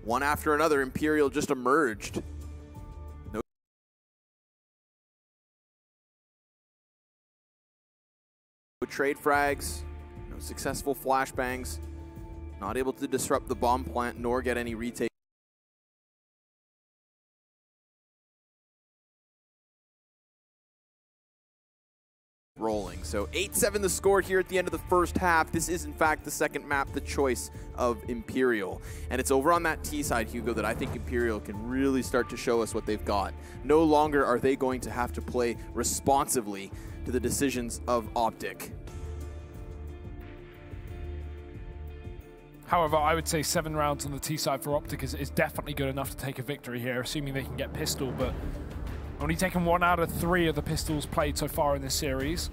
One after another, Imperial just emerged. No trade frags, no successful flashbangs, not able to disrupt the bomb plant nor get any retake. Rolling. So 8-7 the score here at the end of the first half. This is in fact the second map, the choice of Imperial. And it's over on that T side, Hugo, that I think Imperial can really start to show us what they've got. No longer are they going to have to play responsively to the decisions of OpTic. However, I would say 7 rounds on the T side for OpTic is definitely good enough to take a victory here, assuming they can get pistol, but only taken 1 out of 3 of the pistols played so far in this series.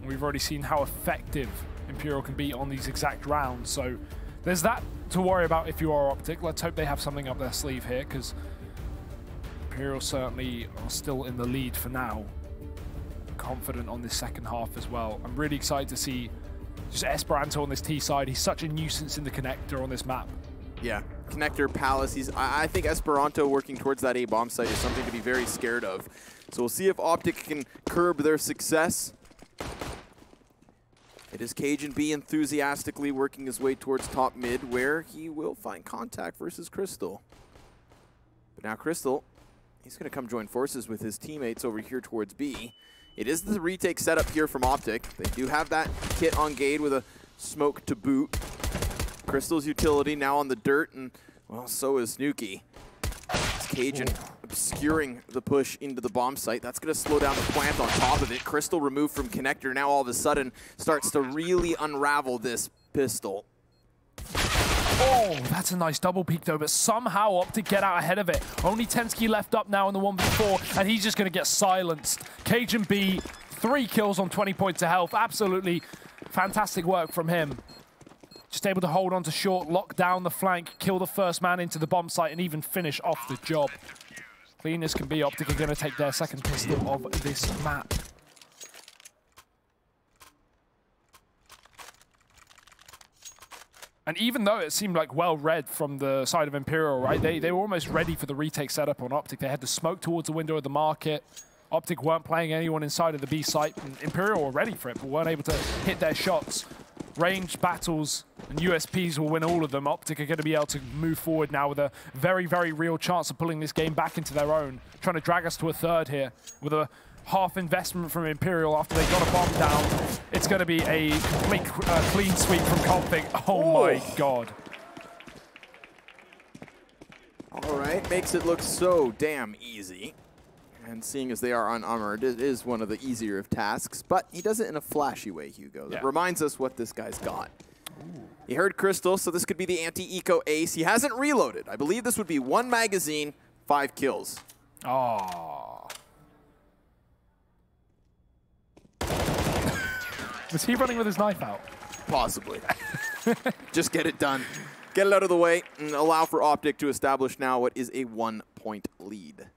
We've already seen how effective Imperial can be on these exact rounds, so there's that to worry about if you are OpTic. Let's hope they have something up their sleeve here, because Imperial certainly are still in the lead for now. Confident on this second half as well. I'm really excited to see just Esperanto on this T side. He's such a nuisance in the connector on this map. Yeah, connector, palace. I think Esperanto working towards that A bomb site is something to be very scared of. So we'll see if OpTic can curb their success. It is Cajun B enthusiastically working his way towards top mid, where he will find contact versus Crystal. But now Crystal, he's going to come join forces with his teammates over here towards B. It is the retake setup here from OpTic. They do have that kit on Gade with a smoke to boot. Crystal's utility now on the dirt, and well, so is Snooki. It's Cajun obscuring the push into the bomb site. That's going to slow down the plant on top of it. Crystal removed from connector now all of a sudden starts to really unravel this pistol. Oh, that's a nice double peek though, but somehow OpTic get out ahead of it. Only Tensky left up now in the 1v4, and he's just going to get silenced. Cajun B, 3 kills on 20 points of health. Absolutely fantastic work from him. Just able to hold on to short, lock down the flank, kill the first man into the bomb site, and even finish off the job. Clean as can be, OpTic are going to take their second pistol of this map. And even though it seemed like well read from the side of Imperial, right, they were almost ready for the retake setup on OpTic. They had the smoke towards the window of the market. OpTic weren't playing anyone inside of the B site, and Imperial were ready for it, but weren't able to hit their shots. Ranged battles and USPs will win all of them. OpTic are going to be able to move forward now with a very, very real chance of pulling this game back into their own. Trying to drag us to a third here with a half investment from Imperial after they got a bomb down. It's going to be a complete clean sweep from Config. Oh my god. All right, makes it look so damn easy. And seeing as they are unarmored, it is one of the easier of tasks, but he does it in a flashy way, Hugo. That reminds us what this guy's got. Ooh. He heard Crystal, so this could be the anti-eco ace. He hasn't reloaded. I believe this would be 1 magazine, 5 kills. Oh. Was he running with his knife out? Possibly. Just get it done. Get it out of the way and allow for OpTic to establish now what is a 1-point lead.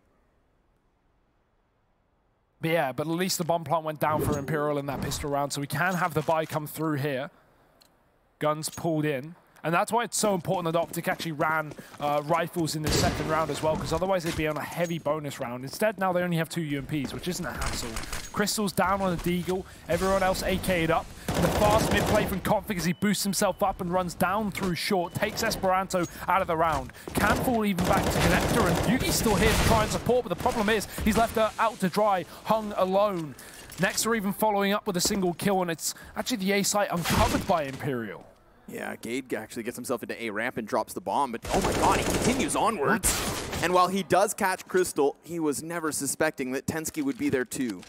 But yeah, but at least the bomb plant went down for Imperial in that pistol round, so we can have the buy come through here. Guns pulled in. And that's why it's so important that OpTic actually ran rifles in the second round as well, because otherwise they'd be on a heavy bonus round. Instead, now they only have 2 UMPs, which isn't a hassle. Crystal's down on a Deagle. Everyone else AK'd up. And the fast mid-play from Config as he boosts himself up and runs down through short, takes Esperanto out of the round. Can fall even back to connector, and Yugi's still here to try and support, but the problem is he's left her out to dry, hung alone. Next, are even following up with a single kill, and it's actually the A site uncovered by Imperial. Yeah, Gade actually gets himself into A ramp and drops the bomb, but oh my god, he continues onwards. And while he does catch Crystal, he was never suspecting that Tensky would be there too.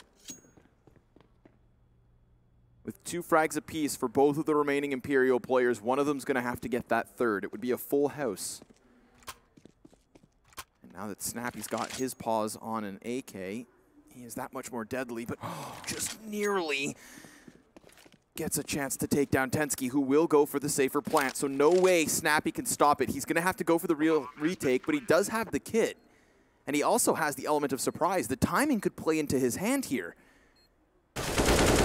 With 2 frags apiece for both of the remaining Imperial players, one of them's going to have to get that third. It would be a full house. And now that Snappy's got his paws on an AK, he is that much more deadly, but just nearly gets a chance to take down Tensky, who will go for the safer plant. So no way Snappy can stop it. He's going to have to go for the real retake, but he does have the kit. And he also has the element of surprise. The timing could play into his hand here.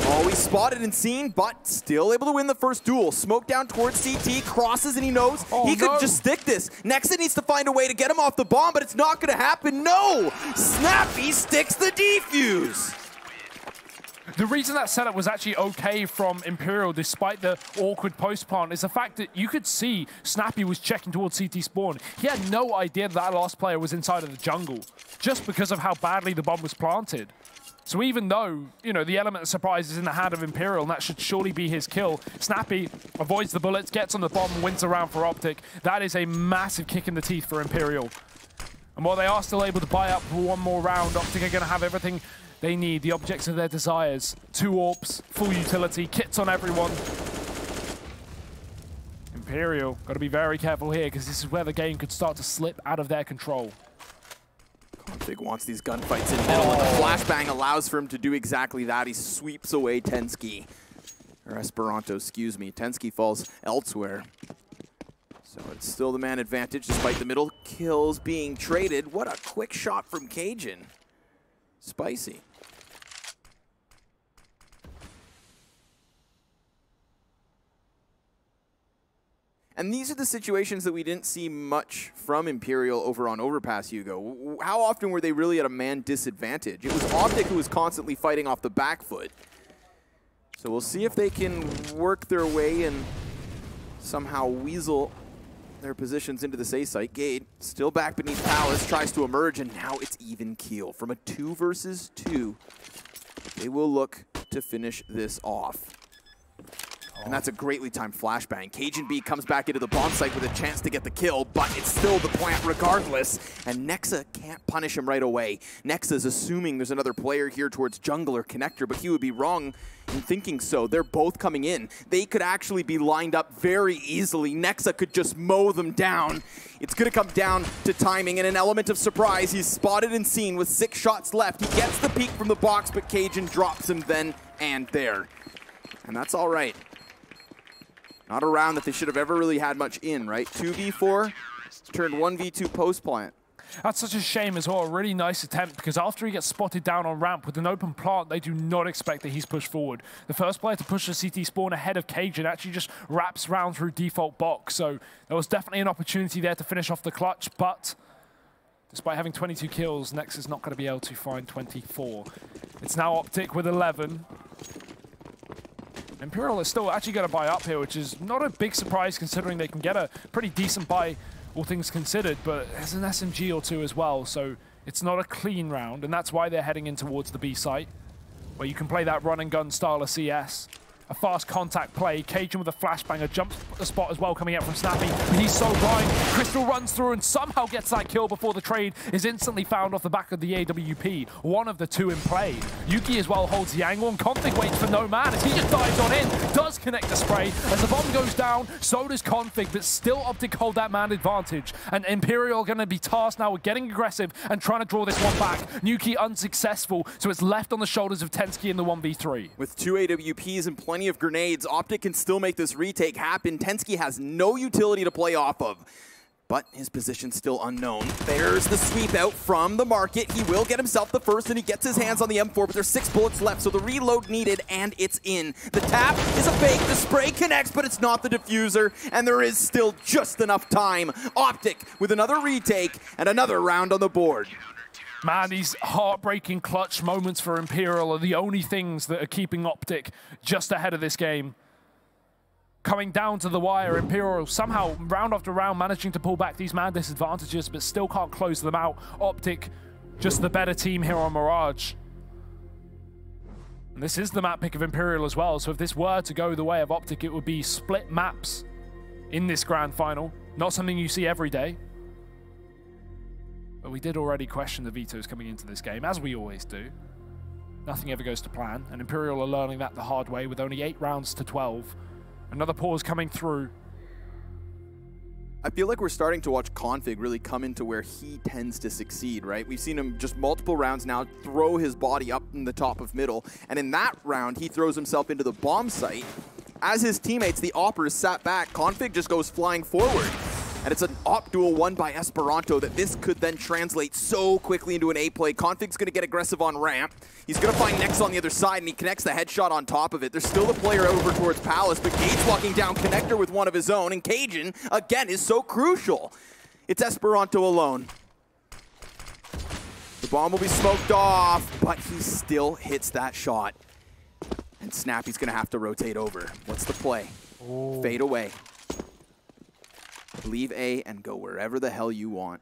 Always spotted and seen, but still able to win the first duel. Smoke down towards CT, crosses, and he knows he could just stick this. Nexa needs to find a way to get him off the bomb, but it's not going to happen. No! Snappy sticks the defuse. The reason that setup was actually okay from Imperial, despite the awkward post plant, is the fact that you could see Snappy was checking towards CT spawn. He had no idea that last player was inside of the jungle, just because of how badly the bomb was planted. So even though, you know, the element of surprise is in the hand of Imperial, and that should surely be his kill, Snappy avoids the bullets, gets on the bomb, and wins the round for OpTic. That is a massive kick in the teeth for Imperial. And while they are still able to buy up for one more round, OpTic are going to have everything they need, the objects of their desires. 2 AWPs, full utility, kits on everyone. Imperial, got to be very careful here, because this is where the game could start to slip out of their control. Config wants these gunfights in middle, and the flashbang allows for him to do exactly that. He sweeps away Tensky. Or Esperanto, excuse me. Tensky falls elsewhere. So it's still the man advantage, despite the middle kills being traded. What a quick shot from Cajun. Spicy. And these are the situations that we didn't see much from Imperial over on Overpass, Hugo. How often were they really at a man disadvantage? It was OpTic who was constantly fighting off the back foot. So we'll see if they can work their way and somehow weasel their positions into the A site. Gade still back beneath Palace, tries to emerge, and now it's even keel. From a 2 versus 2, they will look to finish this off. And that's a greatly timed flashbang. Cajun B comes back into the bomb site with a chance to get the kill, but it's still the plant regardless. And Nexa can't punish him right away. Nexa's assuming there's another player here towards jungle or connector, but he would be wrong in thinking so. They're both coming in. They could actually be lined up very easily. Nexa could just mow them down. It's going to come down to timing and an element of surprise. He's spotted and seen with 6 shots left. He gets the peek from the box, but Cajun drops him then and there. And that's all right. Not a round that they should have ever really had much in, right? 2v4, turned 1v2 post-plant. That's such a shame as well. A really nice attempt, because after he gets spotted down on ramp with an open plant, they do not expect that he's pushed forward. The first player to push the CT spawn ahead of Cajun actually just wraps round through default box. So there was definitely an opportunity there to finish off the clutch, but despite having 22 kills, Nex is not going to be able to find 24. It's now OpTic with 11. Imperial is still actually going to buy up here, which is not a big surprise considering they can get a pretty decent buy, all things considered, but there's an SMG or 2 as well, so it's not a clean round, and that's why they're heading in towards the B site, where you can play that run and gun style of CS. A fast contact play, Cajun with a flashbanger, jumps the spot as well coming out from Snappy, but he's so blind. Crystal runs through and somehow gets that kill before the trade is instantly found off the back of the AWP, one of the 2 in play. Yuki as well holds the angle, and Config waits for no man as he just dives on in, does connect the spray. As the bomb goes down, so does Config, but still OpTic hold that man advantage, and Imperial are going to be tasked now with getting aggressive and trying to draw this one back. Nuki unsuccessful, so it's left on the shoulders of Tensky in the 1v3. With 2 AWPs and plenty of grenades, OpTic can still make this retake happen. Tensky has no utility to play off of, but his position's still unknown. There's the sweep out from the market. He will get himself the first, and he gets his hands on the M4, but there's 6 bullets left, so the reload needed, and it's in. The tap is a fake, the spray connects, but it's not the diffuser, and there is still just enough time. OpTic with another retake and another round on the board. Man, these heartbreaking clutch moments for Imperial are the only things that are keeping OpTic just ahead of this game. Coming down to the wire, Imperial somehow, round after round, managing to pull back these man disadvantages, but still can't close them out. OpTic, just the better team here on Mirage. And this is the map pick of Imperial as well, so if this were to go the way of OpTic, it would be split maps in this grand final. Not something you see every day. But we did already question the vetoes coming into this game, as we always do. Nothing ever goes to plan, and Imperial are learning that the hard way with only 8 rounds to 12. Another pause coming through. I feel like we're starting to watch Config really come into where he tends to succeed, right? We've seen him just multiple rounds now throw his body up in the top of middle, and in that round, he throws himself into the bomb site. As his teammates, the Oppers, sat back, Config just goes flying forward. And it's an op duel won by Esperanto that this could then translate so quickly into an A play. Config's going to get aggressive on ramp. He's going to find Nex on the other side, and he connects the headshot on top of it. There's still a player over towards Palace, but Gage's walking down Connector with one of his own, and Cajun, again, is so crucial. It's Esperanto alone. The bomb will be smoked off, but he still hits that shot. And Snappy's going to have to rotate over. What's the play? Oh. Fade away. Leave A and go wherever the hell you want.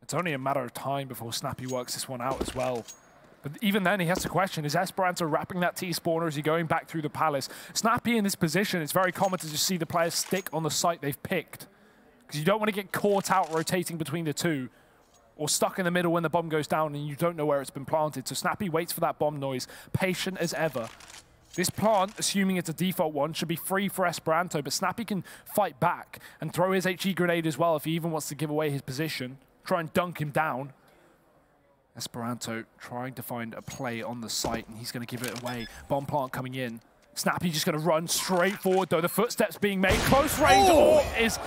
It's only a matter of time before Snappy works this one out as well. But even then, he has to question, is Esperanto wrapping that T-spawner? Is he going back through the Palace? Snappy in this position, it's very common to just see the players stick on the site they've picked. Because you don't want to get caught out rotating between the two, or stuck in the middle when the bomb goes down and you don't know where it's been planted. So Snappy waits for that bomb noise, patient as ever. This plant, assuming it's a default one, should be free for Esperanto, but Snappy can fight back and throw his HE grenade as well if he even wants to give away his position. Try and dunk him down. Esperanto trying to find a play on the site, and he's going to give it away. Bomb plant coming in. Snappy just going to run straight forward, though. The footsteps being made. Close range is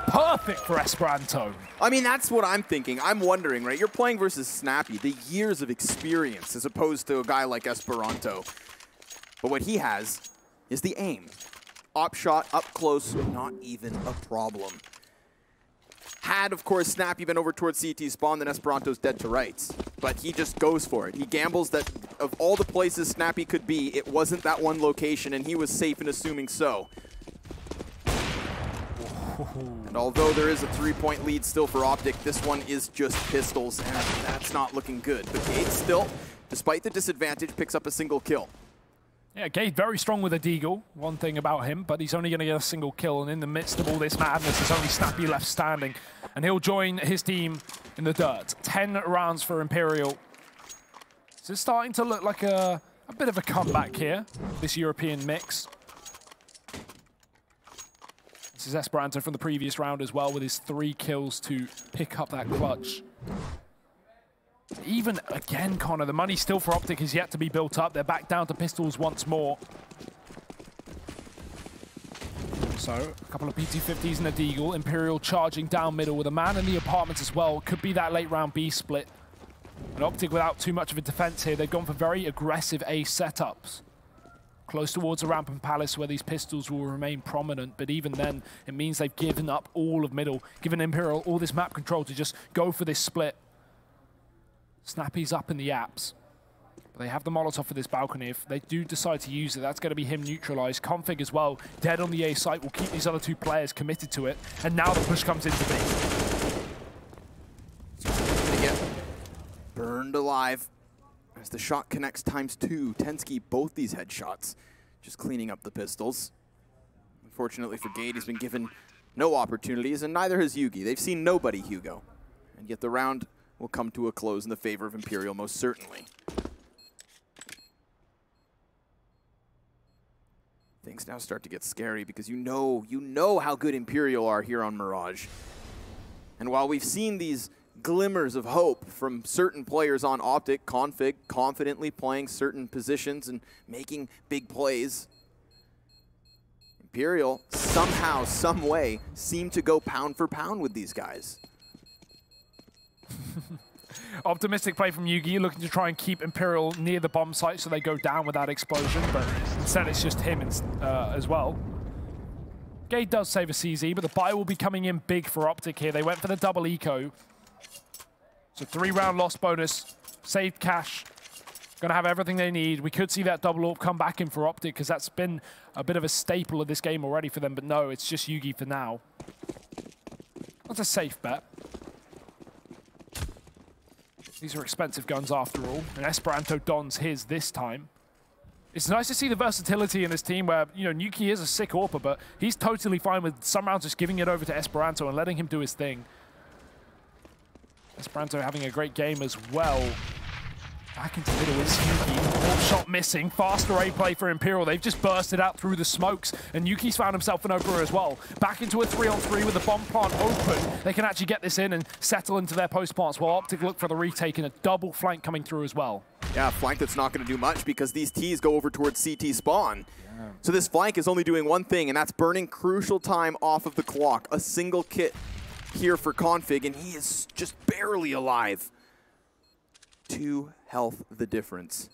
perfect for Esperanto. I mean, that's what I'm thinking. I'm wondering, right? You're playing versus Snappy, the years of experience, as opposed to a guy like Esperanto. But what he has is the aim. Op shot, up close, not even a problem. Had, of course, Snappy been over towards CT spawn, then Esperanto's dead to rights. But he just goes for it. He gambles that of all the places Snappy could be, it wasn't that one location, and he was safe in assuming so. And although there is a 3-point lead still for OpTic, this one is just pistols, and that's not looking good. But Gage still, despite the disadvantage, picks up a single kill. Yeah, Gage very strong with a deagle, one thing about him, but he's only going to get a single kill, and in the midst of all this madness, there's only Snappy left standing, and he'll join his team in the dirt. 10 rounds for Imperial. So it's starting to look like a bit of a comeback here, this European mix. This is Esperanto from the previous round as well, with his 3 kills to pick up that clutch. Even again, Connor, the money still for OpTic is yet to be built up. They're back down to pistols once more. So, a couple of PT-50s and a deagle. Imperial charging down middle with a man in the apartments as well. Could be that late round B split. And OpTic without too much of a defense here. They've gone for very aggressive A setups. Close towards the ramp and Palace where these pistols will remain prominent, but even then, it means they've given up all of middle, given Imperial all this map control to just go for this split. Snappy's up in the apps, but they have the Molotov for this balcony. If they do decide to use it, that's going to be him neutralized. Config as well, dead on the A site, will keep these other 2 players committed to it, and now the push comes into B. Gonna get burned alive as the shot connects ×2. Tensky both these headshots, just cleaning up the pistols. Unfortunately for Gade, he's been given no opportunities, and neither has Yugi. They've seen nobody, Hugo. And yet the round will come to a close in the favor of Imperial, most certainly. Things now start to get scary because you know how good Imperial are here on Mirage. And while we've seen these glimmers of hope from certain players on OpTic, Config confidently playing certain positions and making big plays, Imperial somehow, some way, seem to go pound for pound with these guys. Optimistic play from Yugi, looking to try and keep Imperial near the bomb site so they go down without explosion, but instead it's just him as well. Gade does save a CZ, but the buy will be coming in big for OpTic here. They went for the double eco. So 3-round loss bonus, saved cash, gonna have everything they need. We could see that double AWP come back in for OpTic because that's been a bit of a staple of this game already for them, but no, it's just Yugi for now. That's a safe bet. These are expensive guns after all, and Esperanto dons his this time. It's nice to see the versatility in this team where, you know, Nuki is a sick AWPer, but he's totally fine with some rounds just giving it over to Esperanto and letting him do his thing. Esperanto having a great game as well. Back into middle is Yuki. One shot missing. Faster A play for Imperial. They've just bursted out through the smokes, and Yuki's found himself an opener as well. Back into a 3-on-3 with the bomb plant open. They can actually get this in and settle into their post plants while OpTic look for the retake and a double flank coming through as well. Yeah, flank that's not going to do much because these Ts go over towards CT spawn. Yeah. So this flank is only doing one thing, and that's burning crucial time off of the clock. A single kit here for Config, and he is just barely alive. 2 health the difference.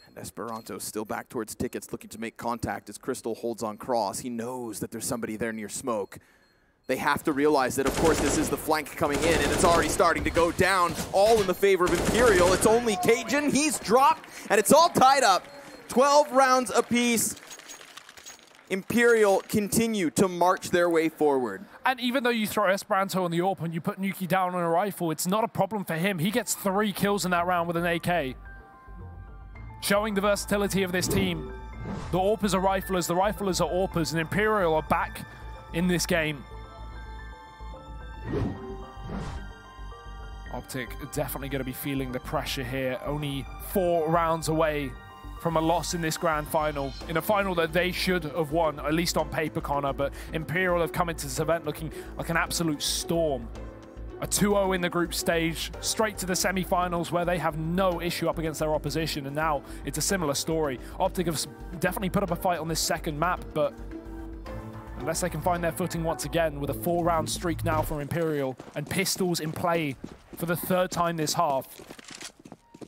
And Esperanto still back towards tickets, looking to make contact as Crystal holds on cross. He knows that there's somebody there near smoke. They have to realize that, of course, this is the flank coming in, and it's already starting to go down, all in the favor of Imperial. It's only Cajun. He's dropped, and it's all tied up. 12 rounds apiece. Imperial continue to march their way forward. And even though you throw Esperanto on the AWP and you put Nuki down on a rifle, it's not a problem for him. He gets 3 kills in that round with an AK. Showing the versatility of this team. The AWPers are riflers, the riflers are AWPers, and Imperial are back in this game. OpTic definitely going to be feeling the pressure here. Only 4 rounds away from a loss in this grand final, in a final that they should have won, at least on paper, Connor, but Imperial have come into this event looking like an absolute storm. A 2-0 in the group stage, straight to the semi-finals where they have no issue up against their opposition, and now it's a similar story. OpTic have definitely put up a fight on this second map, but unless they can find their footing once again with a 4-round streak now for Imperial and pistols in play for the 3rd time this half,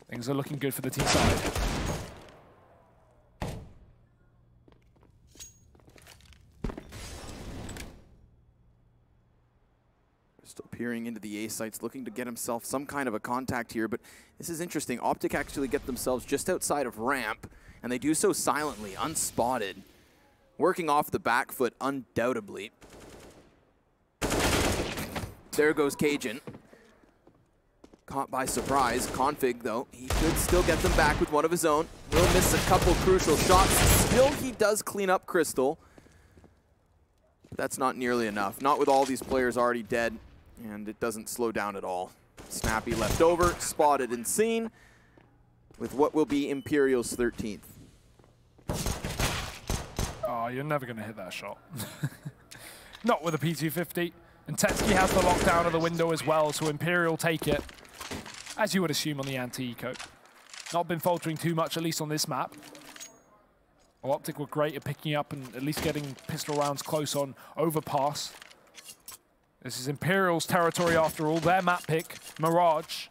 things are looking good for the team side. Still peering into the A sites, looking to get himself some kind of a contact here, but this is interesting. OpTic actually get themselves just outside of ramp, and they do so silently, unspotted. Working off the back foot, undoubtedly. There goes Cajun. Caught by surprise. Config, though, he could still get them back with one of his own. Will miss a couple crucial shots. Still, he does clean up Crystal. That's not nearly enough. Not with all these players already dead. And it doesn't slow down at all. Snappy left over, spotted and seen, with what will be Imperial's 13th. Oh, you're never going to hit that shot. Not with a P250. And Tetsky has the lockdown of the window as well, so Imperial take it, as you would assume on the anti-eco. Not been faltering too much, at least on this map. Well, OpTic were great at picking up and at least getting pistol rounds close on overpass. This is Imperial's territory after all. Their map pick, Mirage.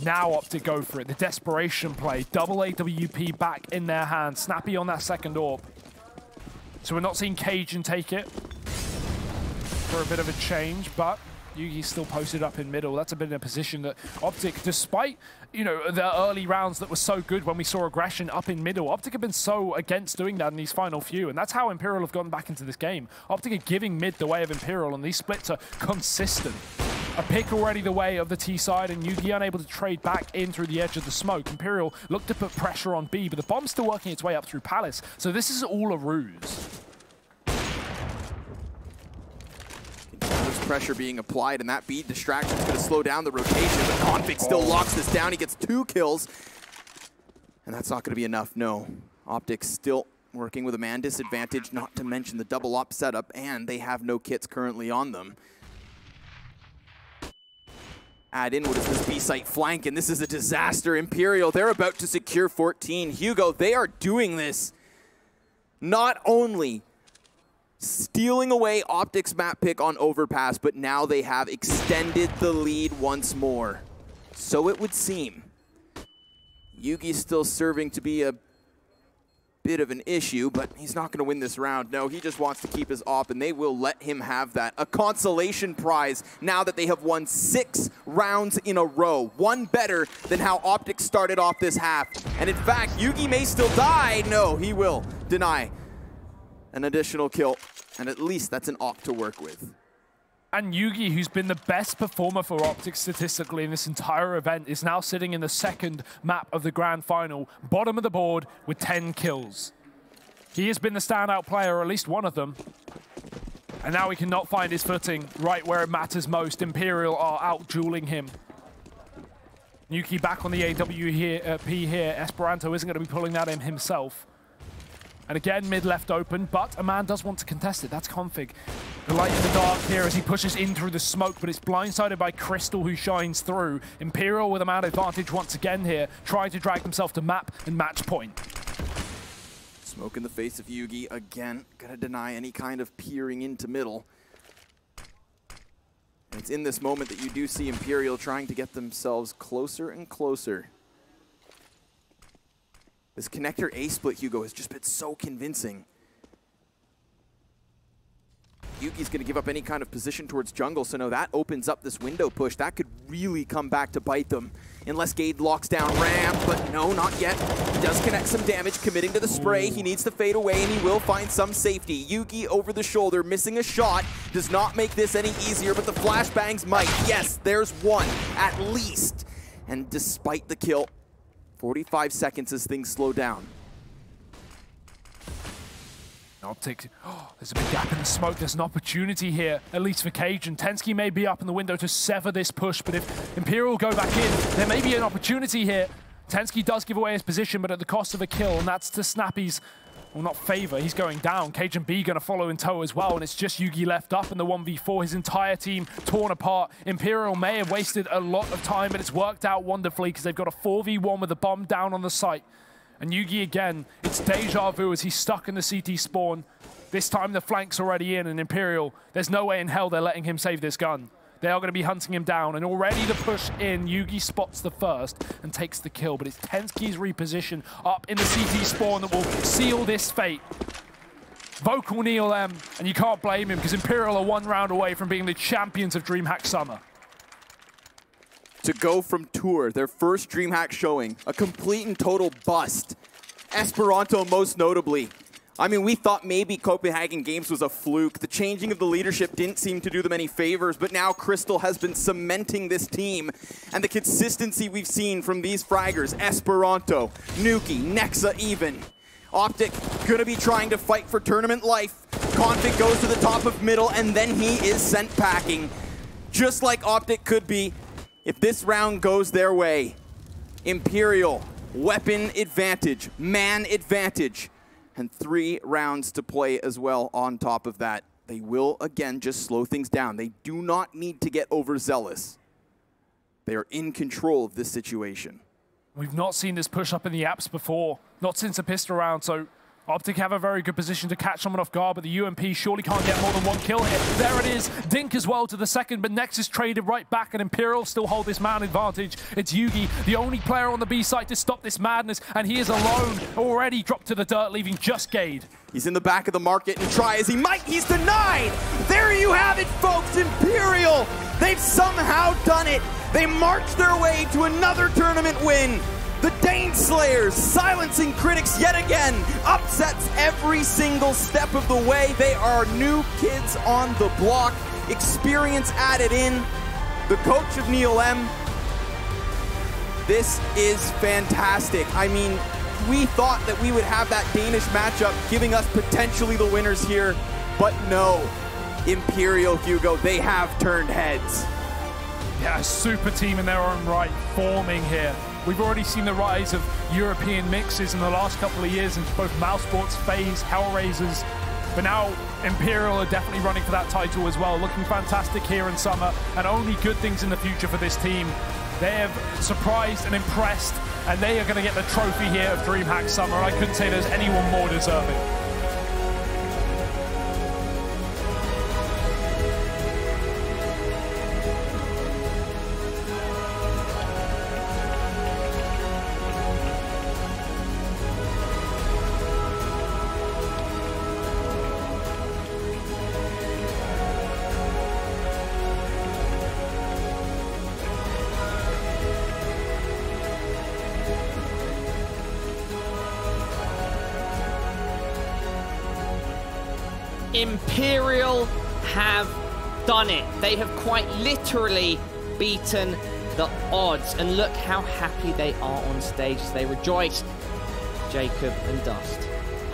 Now OpTic go for it. The desperation play. Double AWP back in their hands. Snappy on that second AWP. So we're not seeing Cajun take it for a bit of a change, but Yugi's still posted up in middle. That's a bit in a position that OpTic, despite, you know, the early rounds that were so good when we saw aggression up in middle, OpTic have been so against doing that in these final few, and that's how Imperial have gotten back into this game. OpTic are giving mid the way of Imperial, and these splits are consistent. A pick already the way of the T side, and Yugi unable to trade back in through the edge of the smoke. Imperial look to put pressure on B, but the bomb's still working its way up through Palace, so this is all a ruse. Pressure being applied, and that bead distraction is going to slow down the rotation, but Config still locks this down. He gets 2 kills, and that's not going to be enough, no. OpTic still working with a man disadvantage, not to mention the double op setup, and they have no kits currently on them. Add in what is this B-site flank, and this is a disaster. Imperial, they're about to secure 14. Hugo, they are doing this not only stealing away OpTic's map pick on overpass, but now they have extended the lead once more. So it would seem. Yugi's still serving to be a bit of an issue, but he's not going to win this round. No, he just wants to keep his op, and they will let him have that. A consolation prize now that they have won 6 rounds in a row. One better than how OpTic started off this half. And in fact, Yugi may still die. No, he will deny an additional kill, and at least that's an op to work with. And Yugi, who's been the best performer for OpTic statistically in this entire event, is now sitting in the 2nd map of the grand final, bottom of the board with 10 kills. He has been the standout player, or at least one of them. And now he cannot find his footing right where it matters most. Imperial are out dueling him. Nuki back on the AW here, P here. Esperanto isn't going to be pulling that in himself. And again, mid left open, but a man does want to contest it. That's Config. The light in the dark here as he pushes in through the smoke, but it's blindsided by Crystal, who shines through. Imperial with a man advantage once again here, trying to drag himself to map and match point. Smoke in the face of Yugi again. Gonna deny any kind of peering into middle. And it's in this moment that you do see Imperial trying to get themselves closer and closer. This connector A-split, Hugo, has just been so convincing. Yugi's going to give up any kind of position towards jungle, so no, that opens up this window push. That could really come back to bite them. Unless Gade locks down ramp, but no, not yet. He does connect some damage, committing to the spray. He needs to fade away, and he will find some safety. Yugi over the shoulder, missing a shot. Does not make this any easier, but the flashbangs might. Yes, there's one, at least. And despite the kill, 45 seconds as things slow down. OpTic, there's a big gap in the smoke. There's an opportunity here, at least for Cage. And Tensky may be up in the window to sever this push, but if Imperial go back in, there may be an opportunity here. Tensky does give away his position, but at the cost of a kill, and that's to Snappy's, well, not favor. He's going down. Cage and B going to follow in tow as well, and it's just Yugi left up in the 1v4. His entire team torn apart. Imperial may have wasted a lot of time, but it's worked out wonderfully because they've got a 4v1 with the bomb down on the site. And Yugi again, it's deja vu as he's stuck in the CT spawn. This time the flank's already in, and Imperial, there's no way in hell they're letting him save this gun. They are going to be hunting him down, and already the push in, Yugi spots the first and takes the kill, but it's Tensky's reposition up in the CT spawn that will seal this fate. Vocal Neil M, and you can't blame him because Imperial are one round away from being the champions of DreamHack Summer. To go from tour, their first DreamHack showing, a complete and total bust. Esperanto most notably. I mean, we thought maybe Copenhagen Games was a fluke. The changing of the leadership didn't seem to do them any favors, but now Crystal has been cementing this team. And the consistency we've seen from these fraggers, Esperanto, Nuki, Nexa even. OpTic gonna be trying to fight for tournament life. Config goes to the top of middle, and then he is sent packing. Just like OpTic could be, if this round goes their way. Imperial, weapon advantage, man advantage, and 3 rounds to play as well on top of that. They will, again, just slow things down. They do not need to get overzealous. They are in control of this situation. We've not seen this push up in the apps before, not since the pistol round, so OpTic have a very good position to catch someone off guard, but the UMP surely can't get more than 1 kill here. There it is, Dink as well to the second, but Nexus traded right back, and Imperial still hold this man advantage. It's Yugi, the only player on the B site to stop this madness, and he is alone, already dropped to the dirt, leaving just Gade. He's in the back of the market, and try as he might, he's denied! There you have it, folks, Imperial! They've somehow done it! They marched their way to another tournament win! The Dane Slayers, silencing critics yet again, upsets every single step of the way. They are new kids on the block, experience added in. The coach of Neil M, this is fantastic. I mean, we thought that we would have that Danish matchup giving us potentially the winners here, but no. Imperial, Hugo, they have turned heads. Yeah, a super team in their own right forming here. We've already seen the rise of European mixes in the last couple of years into both Mouse Sports, FaZe, Hellraisers. But now Imperial are definitely running for that title as well. Looking fantastic here in summer, and only good things in the future for this team. They have surprised and impressed, and they are going to get the trophy here of DreamHack Summer. I couldn't say there's anyone more deserving. Imperial have done it. They have quite literally beaten the odds. And look how happy they are on stage as they rejoice. Jacob and Dust.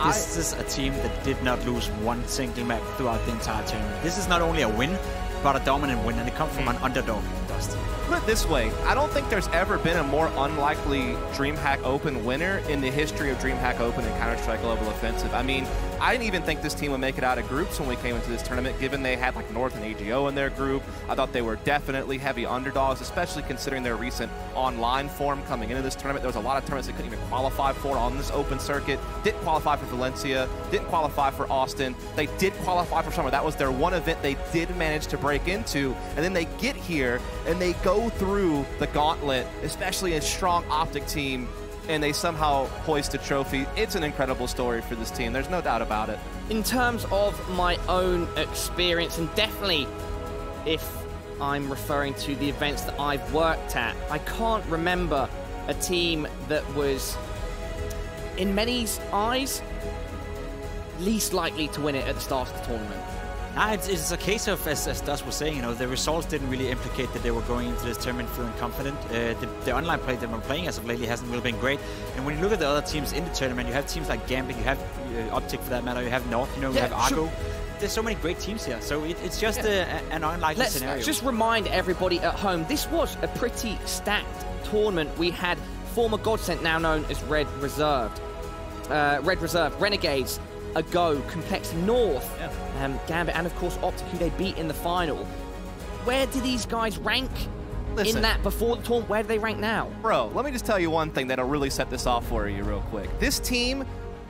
This is a team that did not lose one single map throughout the entire tournament. This is not only a win, but a dominant win, and it comes from an underdog, Dust. put it this way, I don't think there's ever been a more unlikely DreamHack Open winner in the history of DreamHack Open and Counter-Strike Global Offensive. I mean, I didn't even think this team would make it out of groups when we came into this tournament, given they had like North and AGO in their group. I thought they were definitely heavy underdogs, especially considering their recent online form coming into this tournament. There was a lot of tournaments they couldn't even qualify for on this open circuit. Didn't qualify for Valencia, didn't qualify for Austin. They did qualify for Summer. That was their one event they did manage to break into. And then they get here and they go through the gauntlet, especially a strong OpTic team, and they somehow hoist a trophy. It's an incredible story for this team. There's no doubt about it. In terms of my own experience, and definitely if I'm referring to the events that I've worked at, I can't remember a team that was, in many's eyes, least likely to win it at the start of the tournament. It's a case of, as Dust was saying, you know, the results didn't really implicate that they were going into this tournament feeling confident. The online play that we're playing as of lately hasn't really been great. And when you look at the other teams in the tournament, you have teams like Gambit, you have OpTic for that matter, you have North, you know, you have Argo. Sure. There's so many great teams here, so it's just an unlikely scenario. Let's just remind everybody at home, this was a pretty stacked tournament. We had former Godsent, now known as Red Reserve, Renegades, Ago, Complex North, Gambit, and of course OpTic, who they beat in the final. Where do these guys rank in that before the tournament? Where do they rank now? Bro, let me just tell you one thing that'll really set this off for you real quick. This team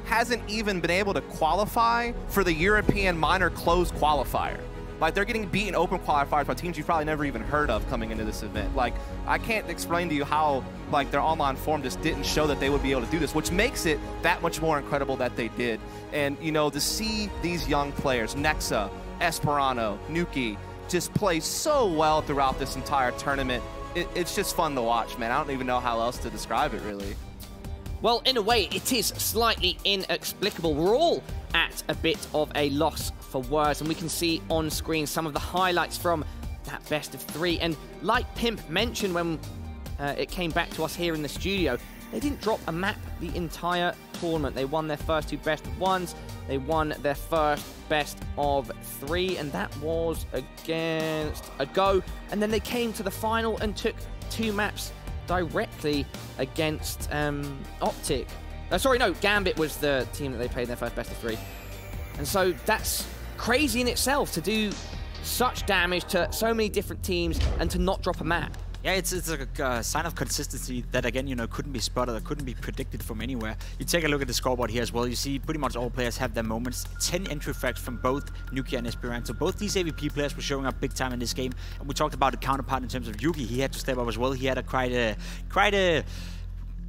hasn't even been able to qualify for the European minor closed qualifier. Like, they're getting beaten open qualifiers by teams you've probably never even heard of coming into this event. Like, I can't explain to you how, like, their online form just didn't show that they would be able to do this, which makes it that much more incredible that they did. And, you know, to see these young players, Nexa, Esperano, Nuki, just play so well throughout this entire tournament, it's just fun to watch, man. I don't even know how else to describe it, really. Well, in a way, it is slightly inexplicable. We're all at a bit of a loss for words, and we can see on screen some of the highlights from that best of 3. And like Pimp mentioned when it came back to us here in the studio, they didn't drop a map the entire tournament. They won their first 2 best of 1s, they won their first best of 3, and that was against Ago. And then they came to the final and took 2 maps directly against OpTic. Sorry, no, Gambit was the team that they played in their first best of 3. And so that's crazy in itself to do such damage to so many different teams and to not drop a map. Yeah, it's a sign of consistency that, again, you know, couldn't be spotted or couldn't be predicted from anywhere. You take a look at the scoreboard here as well. You see pretty much all players have their moments. 10 entry frags from both Nuki and Esperanto. Both these AVP players were showing up big time in this game. And we talked about the counterpart in terms of Yuki. He had to step up as well. He had quite a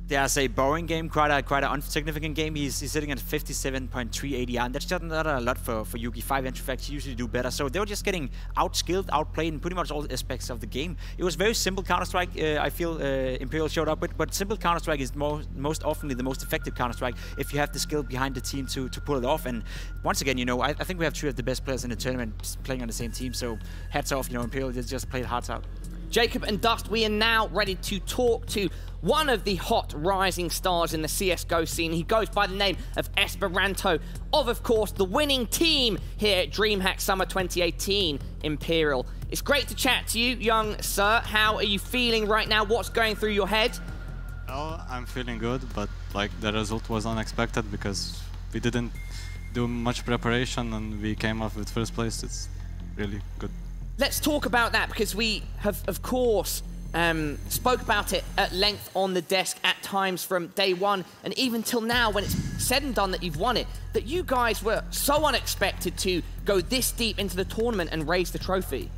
dare I say, boring game, quite a unsignificant game. He's sitting at 57.3 ADR, and that's just not a lot for Yuki. 5 entry frags usually do better. So they were just getting outskilled, outplayed in pretty much all aspects of the game. It was very simple Counter-Strike, I feel Imperial showed up with, but simple Counter-Strike is most often the most effective Counter-Strike if you have the skill behind the team to pull it off. And once again, you know, I think we have 2 of the best players in the tournament playing on the same team, so hats off, you know, Imperial just played hearts out. Jacob and Dust, we are now ready to talk to one of the hot rising stars in the CSGO scene. He goes by the name of Esperanto, of course, the winning team here at DreamHack Summer 2018, Imperial. It's great to chat to you, young sir. How are you feeling right now? What's going through your head? Oh, I'm feeling good, but like the result was unexpected because we didn't do much preparation and we came off with first place. It's really good. Let's talk about that, because we have, of course, spoke about it at length on the desk at times from day one, and even till now, when it's said and done that you've won it, that you guys were so unexpected to go this deep into the tournament and raise the trophy.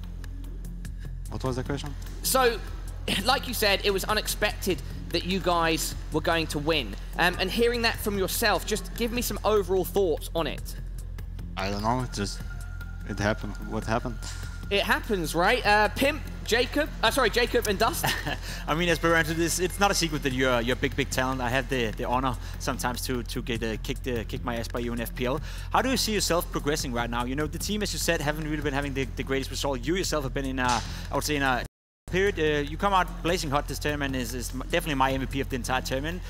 What was the question? So, like you said, it was unexpected that you guys were going to win. And hearing that from yourself, just give me some overall thoughts on it. I don't know, it happened. What happened? It happens, right? Pimp, Jacob, Jacob and Dust. I mean, Esperanto, it's not a secret that you're a big talent. I have the honor sometimes to get kick my ass by you in FPL. How do you see yourself progressing right now? You know, the team, as you said, haven't really been having the greatest result. You yourself have been in I would say in a period. You come out blazing hot this tournament. Is definitely my MVP of the entire tournament.